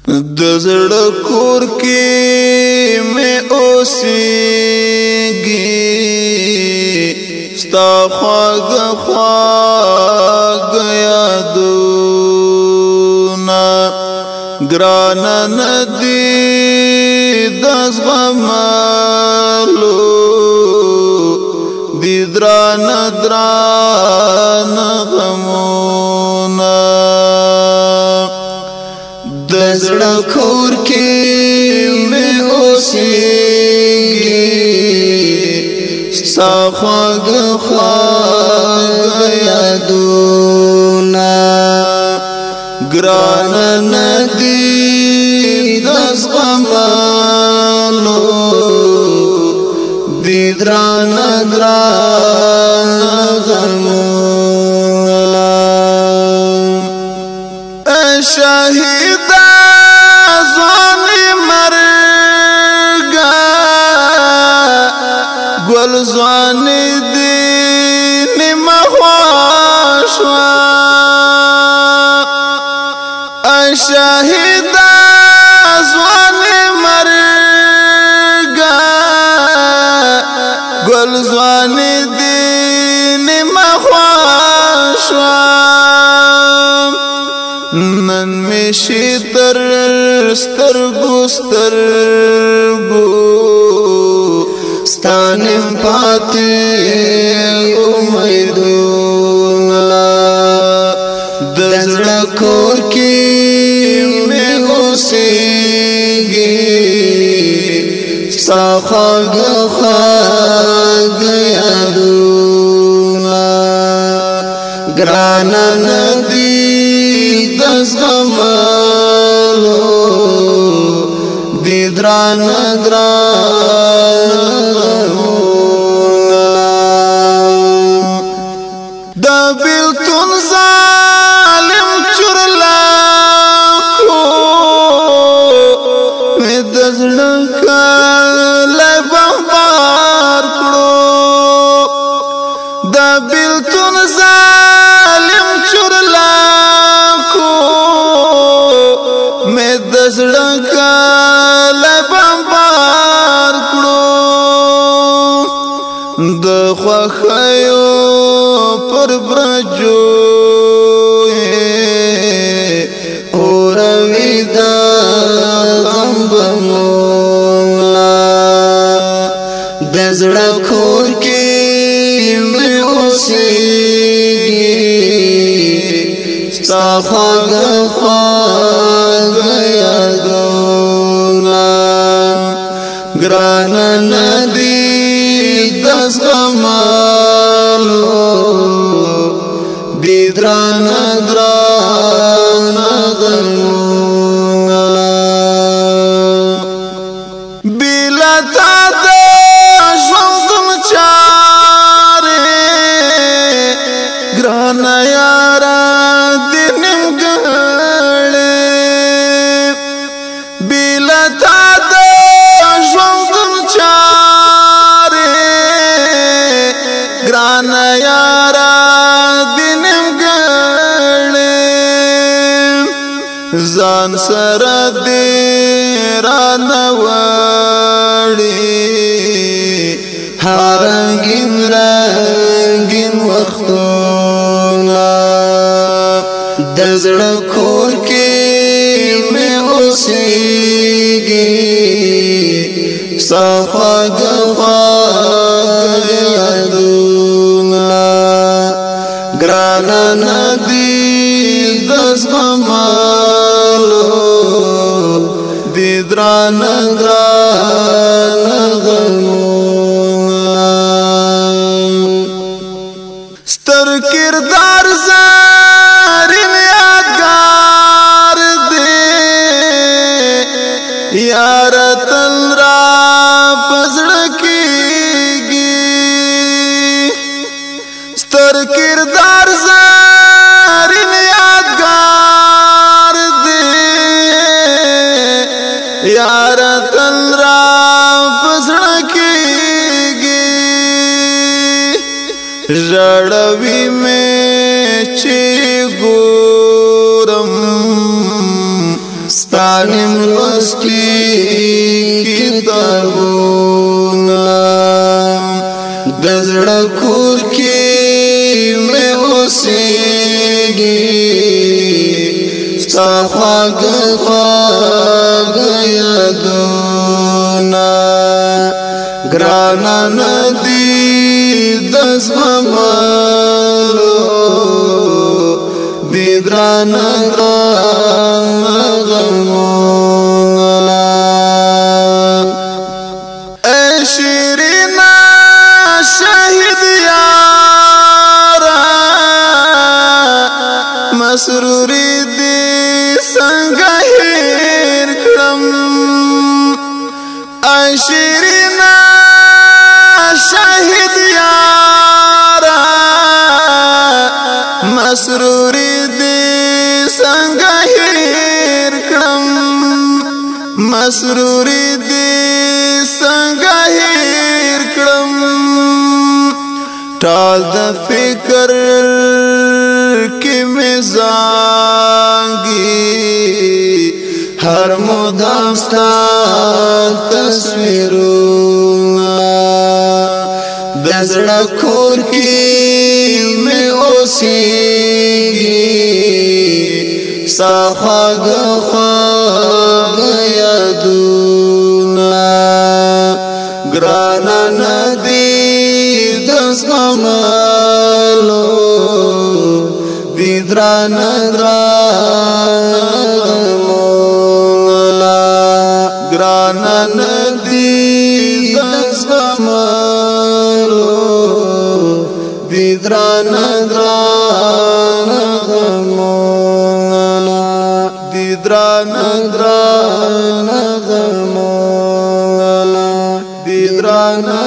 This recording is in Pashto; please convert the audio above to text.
د زړه کور کې مې اوسېږي ستا خواږه خواږه یادونه ګرانه نه دي د زغملو دي درانه درانه غمونه د زړه کور کې مې اوسېږي ستا خواږه خواږه یادونه ګرانه نه دي د زغملو دي درانه درانه غمونه شهیدا ځواني مرګه ګل ځواني دې نیمه خوا شوه شهیدا ځواني مرګه ګل ځواني دې نیمه خوا شوه نن می شي تر سترګو سترګو ستانم پاتې امیدونه د زړه کور کې مې اوسېږي ستا خواږه خواږه یادونه ګرانه نه دي د زغملو دي درانه درانه غمونه د بېلتون ظالم چورلکو مې د زړه کلی بمبار کړو د بېلتون ظالم چورلکو مې د زړه کلی بمبار کړو د خوښیو پر برجو اوروي د غم بمونه د زړه کور کې مې اوسېږي ستا خواږه خواږه یادونه ګرانه نه دي د زغملو دي درانه درانه غمونه بېله تا د ژوندون چارې ګرانه یاره دې نیمګړې بېله تا د ژوندون چارې ګرانه یاره دې نیمګړې ځان سره دې رانه وړې رنګین رنګین وختونه د زړه کور کې مې اوسېږي ستا خواږه خواږه یادونه ګرانه نه دي د زغملو دي درانه درانه غمونه ستر کردار زارین یادګار دی یار تل را پزړه کېږي ستر کردار زارین یادګار دی یار تل را پزړه کېږي ژړوي مې چې ګورم ستا عالم لستی کتابونا دزړه کور کې مې اوسېږي ستا خواږه خواږه یادونه ګرانه ندي د زغملو دي درانه غمونه ای شیرینا شهید یارا مسروری دی څنګه هیر کړم ای شیرینا شهید یارا مسروری دی څنګه هیر کړم مسروری دی څنګه هیر کړم ټال د فکر کې مې زانګي هر مدام ستا تصویرونه د زړه کور کې مې اوسېږي ستا خواږه خواږه یادونه ګرانه ندي د زغملو دي درانه غمونه ګرانه ندي د زغملو دي درانه غمونه دي درانه غمونه دي درانه